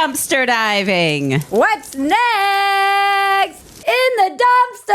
dumpster diving. What's next in the dumpster?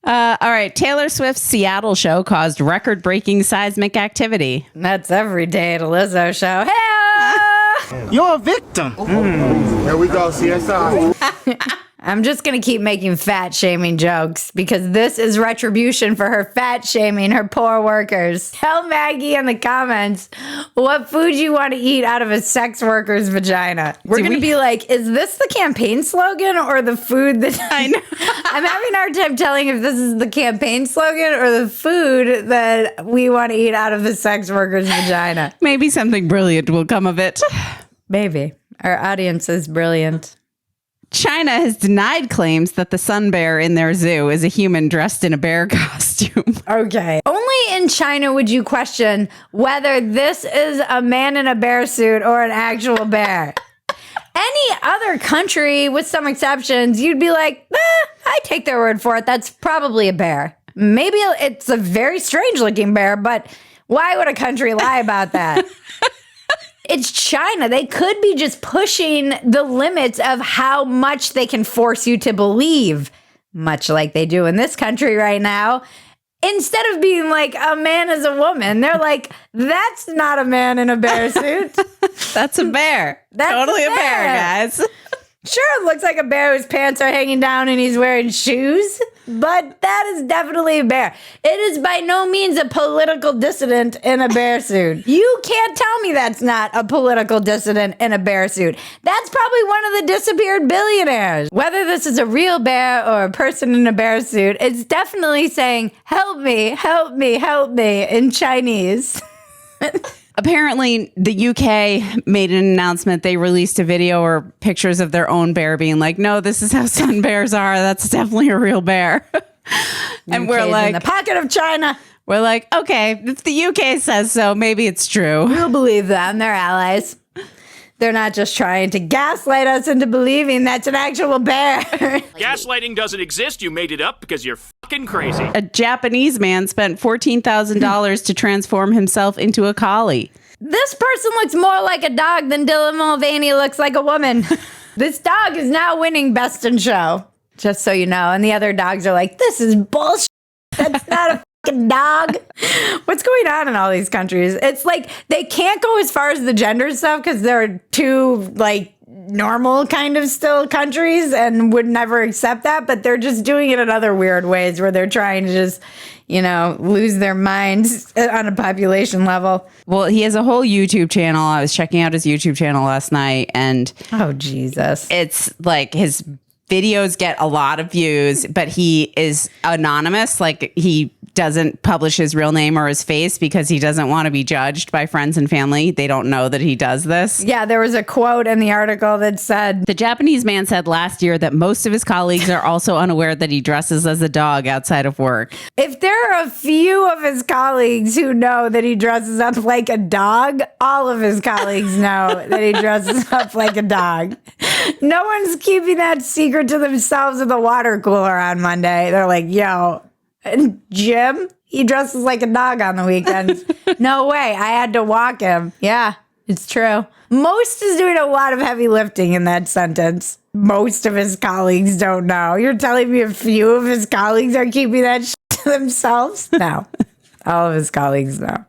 All right. Taylor Swift's Seattle show caused record-breaking seismic activity. That's every day at a Lizzo show. Hey! You're a victim. Here we go, CSI. I'm just going to keep making fat shaming jokes because this is retribution for her fat shaming her poor workers. Tell Maggie in the comments what food you want to eat out of a sex worker's vagina. We're going to be like, is this the campaign slogan or the food that I know. I'm having a hard time telling if this is the campaign slogan or the food that we want to eat out of the sex worker's vagina. Maybe something brilliant will come of it. Maybe. Our audience is brilliant. China has denied claims that the sun bear in their zoo is a human dressed in a bear costume. Okay. Only in China would you question whether this is a man in a bear suit or an actual bear. Any other country, with some exceptions, you'd be like, I take their word for it. That's probably a bear. Maybe it's a very strange looking bear, but why would a country lie about that? It's China. They could be just pushing the limits of how much they can force you to believe, much like they do in this country right now. Instead of being like, a man is a woman, they're like, that's not a man in a bear suit. That's a bear. That's totally a a bear, guys. Sure, it looks like a bear whose pants are hanging down and he's wearing shoes, but that is definitely a bear. It is by no means a political dissident in a bear suit. You can't tell me that's not a political dissident in a bear suit. That's probably one of the disappeared billionaires. Whether this is a real bear or a person in a bear suit, it's definitely saying, help me, help me, help me in Chinese. Apparently, the UK made an announcement. They released a video or pictures of their own bear being like, no, this is how sun bears are. That's definitely a real bear. And we're like, in the pocket of China. We're like, okay, if the UK says so, maybe it's true. We'll believe them. They're allies. They're not just trying to gaslight us into believing that's an actual bear. Gaslighting doesn't exist. You made it up because you're fucking crazy. A Japanese man spent $14,000 to transform himself into a collie. This person looks more like a dog than Dylan Mulvaney looks like a woman. This dog is now winning Best in Show, just so you know. And the other dogs are like, this is bullshit. That's not a fucking dog. What's going on in all these countries? It's like they can't go as far as the gender stuff because they're too like normal kind of still countries and would never accept that, but they're just doing it in other weird ways where they're trying to just, you know, lose their minds on a population level. Well, he has a whole YouTube channel. I was checking out his YouTube channel last night, and oh, Jesus. It's like his videos get a lot of views, but he is anonymous. Like, he doesn't publish his real name or his face because he doesn't want to be judged by friends and family. They don't know that he does this. Yeah, there was a quote in the article that said, the Japanese man said last year that most of his colleagues are also unaware that he dresses as a dog outside of work. If there are a few of his colleagues who know that he dresses up like a dog, all of his colleagues know that he dresses up like a dog. No one's keeping that secret to themselves at the water cooler on Monday. They're like, yo, and Jim, he dresses like a dog on the weekends. No way. I had to walk him. Yeah, it's true. Most is doing a lot of heavy lifting in that sentence. Most of his colleagues don't know. You're telling me a few of his colleagues are keeping that shit to themselves? No. All of his colleagues know.